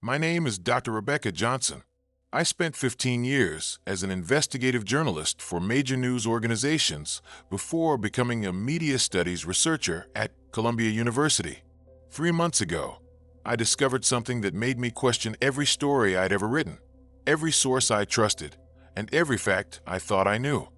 My name is Dr. Rebecca Johnson. I spent 15 years as an investigative journalist for major news organizations before becoming a media studies researcher at Columbia University. 3 months ago, I discovered something that made me question every story I'd ever written, every source I trusted, and every fact I thought I knew.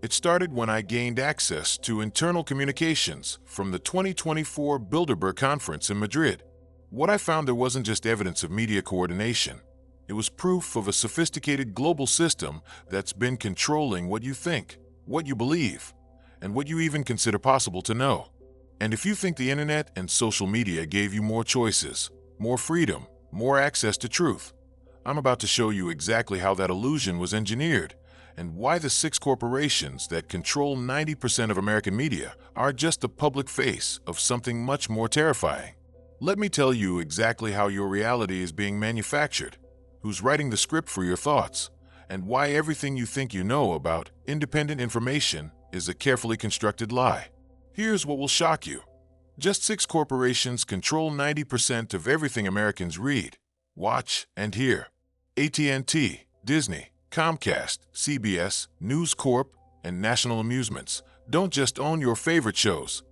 It started when I gained access to internal communications from the 2024 Bilderberg Conference in Madrid. What I found there wasn't just evidence of media coordination. It was proof of a sophisticated global system that's been controlling what you think, what you believe, and what you even consider possible to know. And if you think the internet and social media gave you more choices, more freedom, more access to truth, I'm about to show you exactly how that illusion was engineered and why the 6 corporations that control 90% of American media are just the public face of something much more terrifying. Let me tell you exactly how your reality is being manufactured, who's writing the script for your thoughts, and why everything you think you know about independent information is a carefully constructed lie. Here's what will shock you. Just 6 corporations control 90% of everything Americans read, watch, and hear. AT&T, Disney, Comcast, CBS, News Corp, and National Amusements don't just own your favorite shows.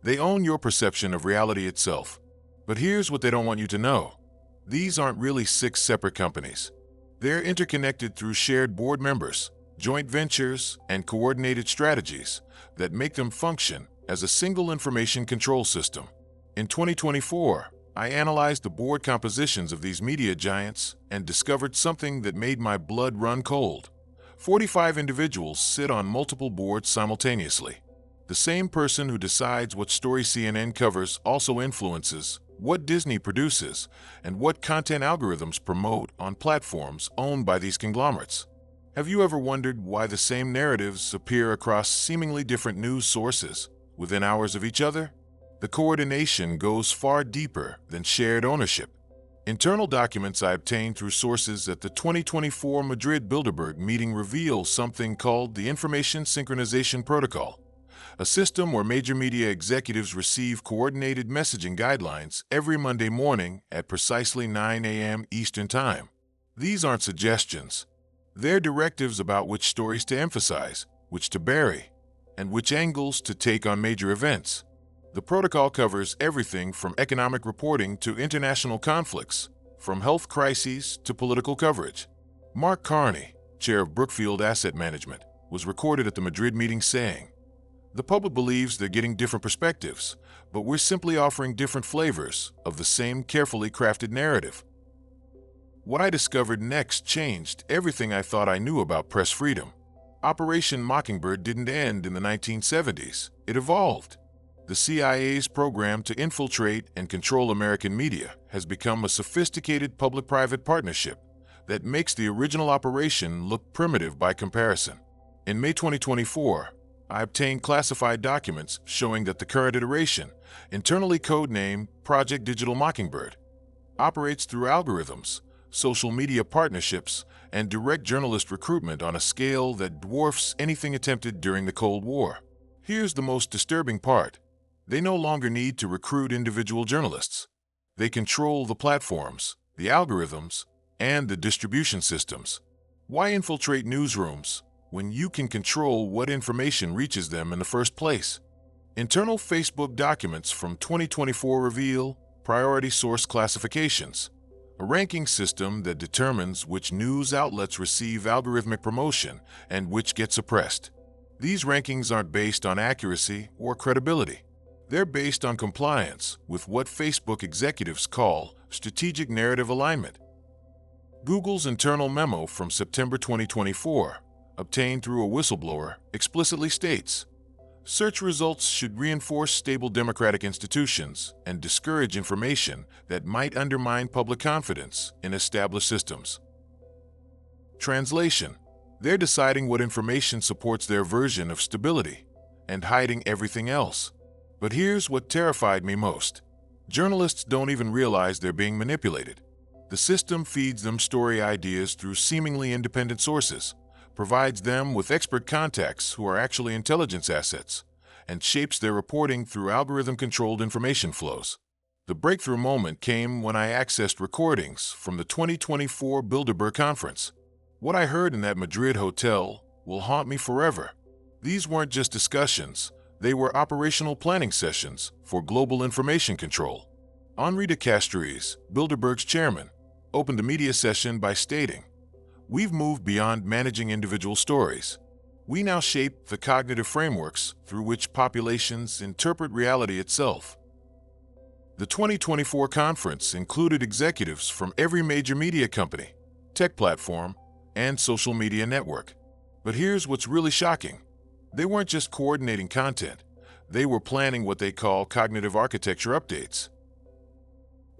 They own your perception of reality itself. But here's what they don't want you to know. These aren't really 6 separate companies. They're interconnected through shared board members, joint ventures, and coordinated strategies that make them function as a single information control system. In 2024, I analyzed the board compositions of these media giants and discovered something that made my blood run cold. 45 individuals sit on multiple boards simultaneously. The same person who decides what story CNN covers also influences what Disney produces and what content algorithms promote on platforms owned by these conglomerates. Have you ever wondered why the same narratives appear across seemingly different news sources within hours of each other? The coordination goes far deeper than shared ownership. Internal documents I obtained through sources at the 2024 Madrid Bilderberg meeting reveal something called the Information Synchronization Protocol, a system where major media executives receive coordinated messaging guidelines every Monday morning at precisely 9 a.m. Eastern Time. These aren't suggestions. They're directives about which stories to emphasize, which to bury, and which angles to take on major events. The protocol covers everything from economic reporting to international conflicts, from health crises to political coverage. Mark Carney, chair of Brookfield Asset Management, was recorded at the Madrid meeting saying, "The public believes they're getting different perspectives, but we're simply offering different flavors of the same carefully crafted narrative." What I discovered next changed everything I thought I knew about press freedom. Operation Mockingbird didn't end in the 1970s. It evolved. The CIA's program to infiltrate and control American media has become a sophisticated public-private partnership that makes the original operation look primitive by comparison. In May 2024, I obtained classified documents showing that the current iteration, internally codenamed Project Digital Mockingbird, operates through algorithms, social media partnerships, and direct journalist recruitment on a scale that dwarfs anything attempted during the Cold War. Here's the most disturbing part. They no longer need to recruit individual journalists. They control the platforms, the algorithms, and the distribution systems. Why infiltrate newsrooms when you can control what information reaches them in the first place? Internal Facebook documents from 2024 reveal priority source classifications, a ranking system that determines which news outlets receive algorithmic promotion and which get suppressed. These rankings aren't based on accuracy or credibility. They're based on compliance with what Facebook executives call strategic narrative alignment. Google's internal memo from September 2024, obtained through a whistleblower, explicitly states, "Search results should reinforce stable democratic institutions and discourage information that might undermine public confidence in established systems." Translation: they're deciding what information supports their version of stability and hiding everything else. But here's what terrified me most. Journalists don't even realize they're being manipulated. The system feeds them story ideas through seemingly independent sources, provides them with expert contacts who are actually intelligence assets, and shapes their reporting through algorithm-controlled information flows. The breakthrough moment came when I accessed recordings from the 2024 Bilderberg Conference. What I heard in that Madrid hotel will haunt me forever. These weren't just discussions, they were operational planning sessions for global information control. Henri de Castries, Bilderberg's chairman, opened the media session by stating, "We've moved beyond managing individual stories. We now shape the cognitive frameworks through which populations interpret reality itself." The 2024 conference included executives from every major media company, tech platform, and social media network. But here's what's really shocking. They weren't just coordinating content, they were planning what they call cognitive architecture updates.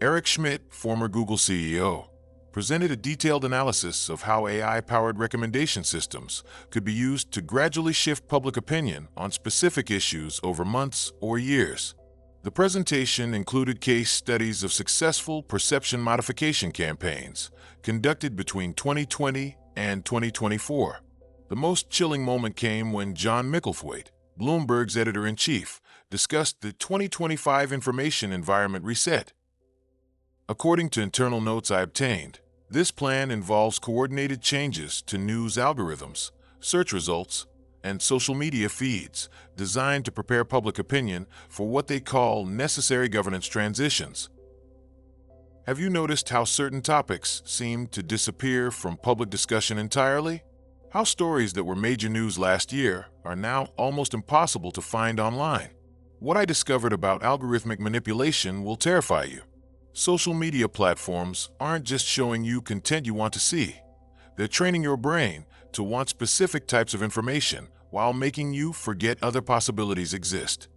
Eric Schmidt, former Google CEO, presented a detailed analysis of how AI-powered recommendation systems could be used to gradually shift public opinion on specific issues over months or years. The presentation included case studies of successful perception modification campaigns conducted between 2020 and 2024. The most chilling moment came when John Micklethwait, Bloomberg's editor-in-chief, discussed the 2025 Information Environment Reset. According to internal notes I obtained, this plan involves coordinated changes to news algorithms, search results, and social media feeds designed to prepare public opinion for what they call necessary governance transitions. Have you noticed how certain topics seem to disappear from public discussion entirely? How stories that were major news last year are now almost impossible to find online? What I discovered about algorithmic manipulation will terrify you. Social media platforms aren't just showing you content you want to see. They're training your brain to want specific types of information while making you forget other possibilities exist.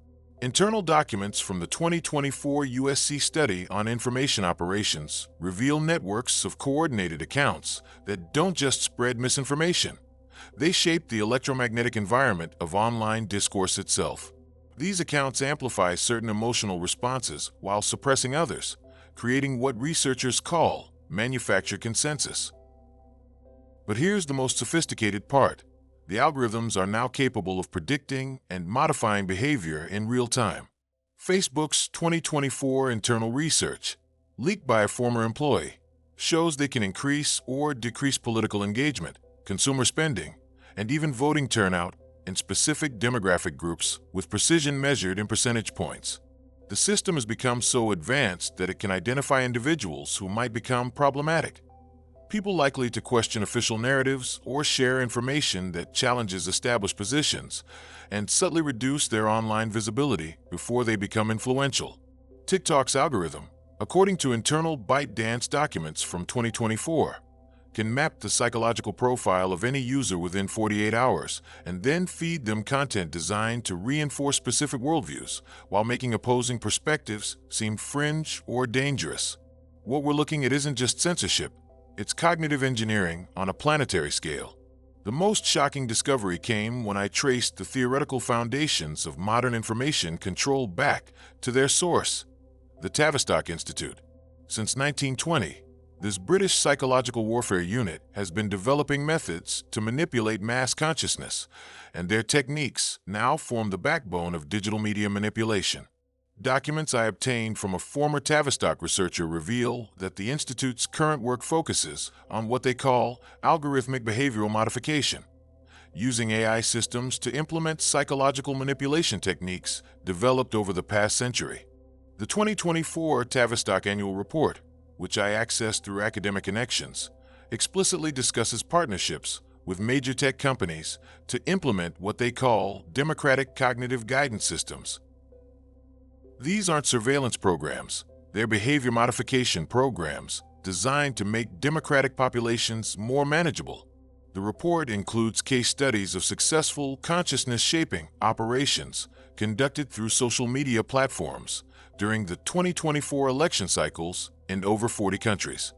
Internal documents from the 2024 USC study on information operations reveal networks of coordinated accounts that don't just spread misinformation. They shape the electromagnetic environment of online discourse itself. These accounts amplify certain emotional responses while suppressing others, creating what researchers call manufactured consensus. But here's the most sophisticated part. The algorithms are now capable of predicting and modifying behavior in real time. Facebook's 2024 internal research, leaked by a former employee, shows they can increase or decrease political engagement, consumer spending, and even voting turnout in specific demographic groups with precision measured in percentage points. The system has become so advanced that it can identify individuals who might become problematic. People likely to question official narratives or share information that challenges established positions and subtly reduce their online visibility before they become influential. TikTok's algorithm, according to internal ByteDance documents from 2024, can map the psychological profile of any user within 48 hours and then feed them content designed to reinforce specific worldviews while making opposing perspectives seem fringe or dangerous. What we're looking at isn't just censorship, it's cognitive engineering on a planetary scale. The most shocking discovery came when I traced the theoretical foundations of modern information control back to their source, the Tavistock Institute. Since 1920, this British psychological warfare unit has been developing methods to manipulate mass consciousness, and their techniques now form the backbone of digital media manipulation. Documents I obtained from a former Tavistock researcher reveal that the Institute's current work focuses on what they call algorithmic behavioral modification, using AI systems to implement psychological manipulation techniques developed over the past century. The 2024 Tavistock Annual Report, which I accessed through academic connections, explicitly discusses partnerships with major tech companies to implement what they call democratic cognitive guidance systems. These aren't surveillance programs, they're behavior modification programs designed to make democratic populations more manageable. The report includes case studies of successful consciousness-shaping operations conducted through social media platforms during the 2024 election cycles in over 40 countries.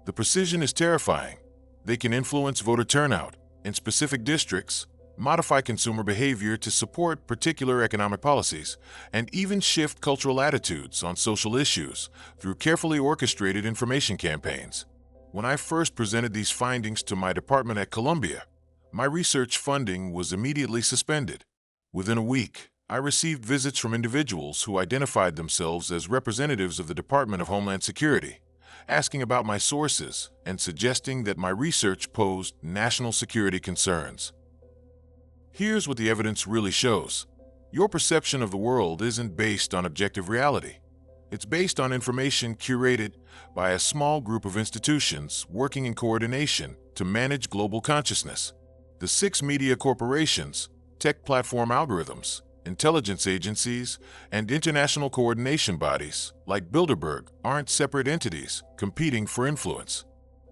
The precision is terrifying. They can influence voter turnout in specific districts, modify consumer behavior to support particular economic policies, and even shift cultural attitudes on social issues through carefully orchestrated information campaigns. When I first presented these findings to my department at Columbia, my research funding was immediately suspended. Within a week, I received visits from individuals who identified themselves as representatives of the Department of Homeland Security, asking about my sources and suggesting that my research posed national security concerns. Here's what the evidence really shows. Your perception of the world isn't based on objective reality. It's based on information curated by a small group of institutions working in coordination to manage global consciousness. The 6 media corporations, tech platform algorithms, intelligence agencies, and international coordination bodies like Bilderberg aren't separate entities competing for influence.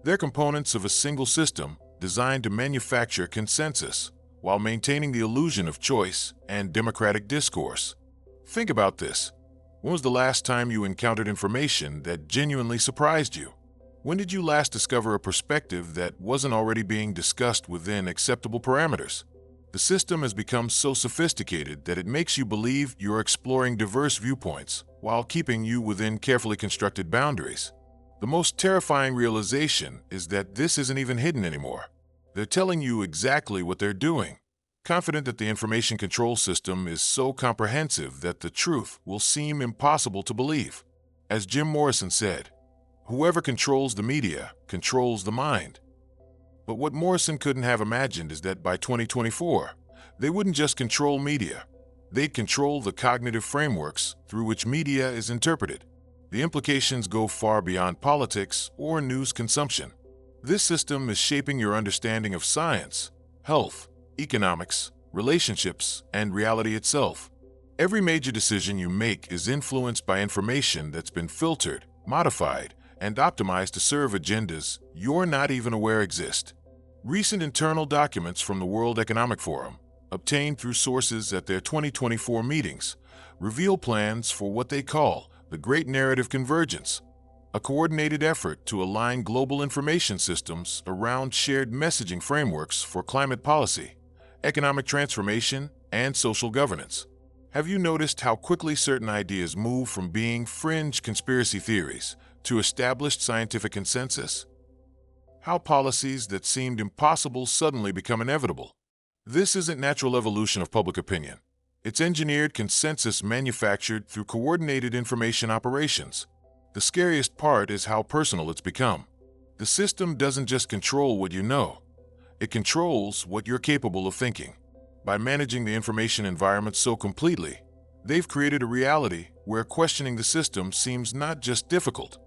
They're components of a single system designed to manufacture consensus while maintaining the illusion of choice and democratic discourse. Think about this. When was the last time you encountered information that genuinely surprised you? When did you last discover a perspective that wasn't already being discussed within acceptable parameters? The system has become so sophisticated that it makes you believe you're exploring diverse viewpoints while keeping you within carefully constructed boundaries. The most terrifying realization is that this isn't even hidden anymore. They're telling you exactly what they're doing, confident that the information control system is so comprehensive that the truth will seem impossible to believe. As Jim Morrison said, "Whoever controls the media controls the mind." But what Morrison couldn't have imagined is that by 2024, they wouldn't just control media. They'd control the cognitive frameworks through which media is interpreted. The implications go far beyond politics or news consumption. This system is shaping your understanding of science, health, economics, relationships, and reality itself. Every major decision you make is influenced by information that's been filtered, modified, and optimized to serve agendas you're not even aware exist. Recent internal documents from the World Economic Forum, obtained through sources at their 2024 meetings, reveal plans for what they call the Great Narrative Convergence, a coordinated effort to align global information systems around shared messaging frameworks for climate policy, economic transformation, and social governance. Have you noticed how quickly certain ideas move from being fringe conspiracy theories to established scientific consensus? How policies that seemed impossible suddenly become inevitable? This isn't natural evolution of public opinion. It's engineered consensus manufactured through coordinated information operations. The scariest part is how personal it's become. The system doesn't just control what you know. It controls what you're capable of thinking. By managing the information environment so completely, they've created a reality where questioning the system seems not just difficult,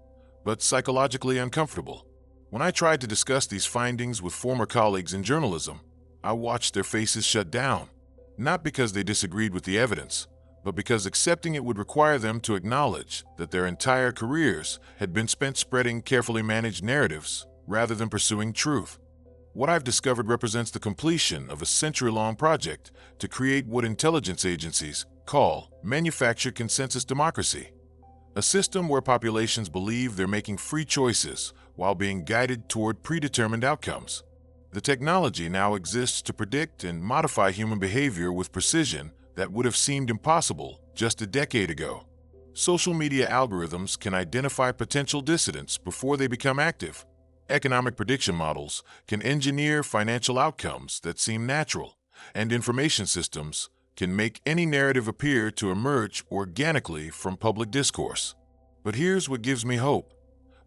but psychologically uncomfortable. When I tried to discuss these findings with former colleagues in journalism, I watched their faces shut down, not because they disagreed with the evidence, but because accepting it would require them to acknowledge that their entire careers had been spent spreading carefully managed narratives rather than pursuing truth. What I've discovered represents the completion of a century-long project to create what intelligence agencies call manufactured consensus democracy, a system where populations believe they're making free choices while being guided toward predetermined outcomes. The technology now exists to predict and modify human behavior with precision that would have seemed impossible just a decade ago. Social media algorithms can identify potential dissidents before they become active. Economic prediction models can engineer financial outcomes that seem natural, and information systems can make any narrative appear to emerge organically from public discourse. But here's what gives me hope.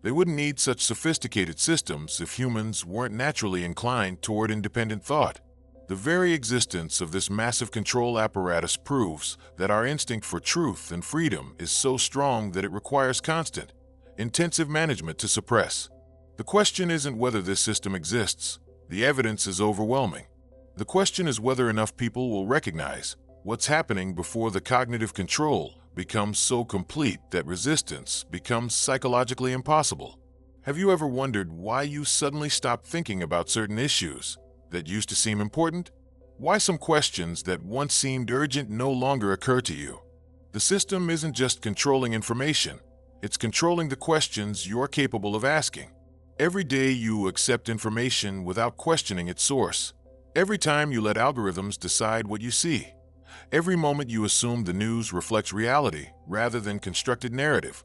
They wouldn't need such sophisticated systems if humans weren't naturally inclined toward independent thought. The very existence of this massive control apparatus proves that our instinct for truth and freedom is so strong that it requires constant, intensive management to suppress. The question isn't whether this system exists. The evidence is overwhelming. The question is whether enough people will recognize what's happening before the cognitive control becomes so complete that resistance becomes psychologically impossible. Have you ever wondered why you suddenly stopped thinking about certain issues that used to seem important? Why some questions that once seemed urgent no longer occur to you? The system isn't just controlling information, it's controlling the questions you're capable of asking. Every day you accept information without questioning its source. Every time you let algorithms decide what you see. Every moment you assume the news reflects reality rather than constructed narrative.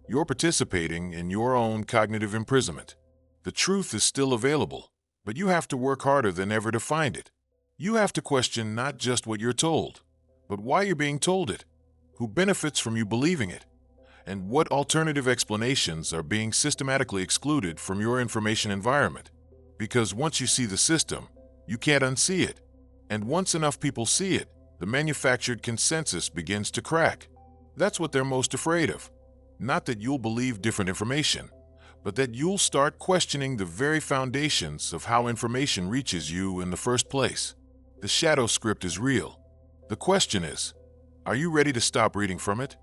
You're participating in your own cognitive imprisonment. The truth is still available, but you have to work harder than ever to find it. You have to question not just what you're told, but why you're being told it, who benefits from you believing it, and what alternative explanations are being systematically excluded from your information environment. Because once you see the system, you can't unsee it. And once enough people see it, the manufactured consensus begins to crack. That's what they're most afraid of. Not that you'll believe different information, but that you'll start questioning the very foundations of how information reaches you in the first place. The shadow script is real. The question is, are you ready to stop reading from it?